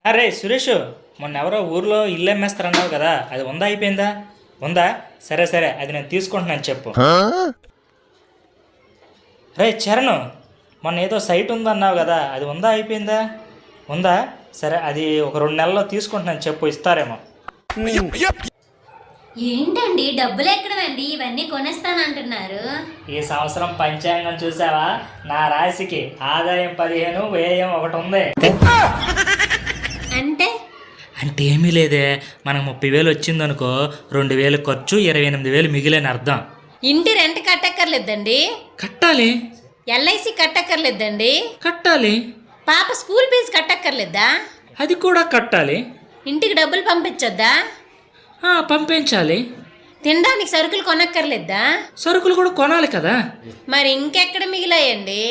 అరే సురేష్, మొన్న ఎవరో ఊర్లో ఇల్లు అమ్మేస్తారన్నావు కదా, అది ఉందా అయిపోయిందా? ఉందా? సరే సరే, అది నేను తీసుకుంటున్నాను చెప్పు. రే చరణ్, మొన్న ఏదో సైట్ ఉందన్నావు కదా, అది ఉందా అయిపోయిందా? ఉందా? సరే, అది ఒక 2 నెలల్లో తీసుకుంటున్నాను చెప్పు, ఇస్తారేమో. ఏంటండి డబ్బులు ఎక్కడవండి ఇవన్నీ కొనేస్తానంటున్నారు? ఈ సంవత్సరం పంచాంగం చూసావా? నా రాశికి ఆదాయం 15, వ్యయం 1 ఉంది. అంటే అంటే ఏమీ లేదే, మనకు 30,000 వచ్చిందనుకో, 2,000 ఖర్చు, 28,000 మిగిలిన అర్థం. ఇంటి రెంట్ కట్టక్కర్లేదండి, కట్టాలి. ఎల్ఐసి కట్టక్కర్లేదండి, కట్టాలి. పాప స్కూల్ ఫీజు కట్టక్కర్లేదా, అది కూడా కట్టాలి. ఇంటికి డబ్బులు పంపించొద్దా, పంపించాలి. తినడానికి సరుకులు కొనక్కర్లేదా, సరుకులు కూడా కొనాలి కదా. మరి ఇంకెక్కడ మిగిలాయండి?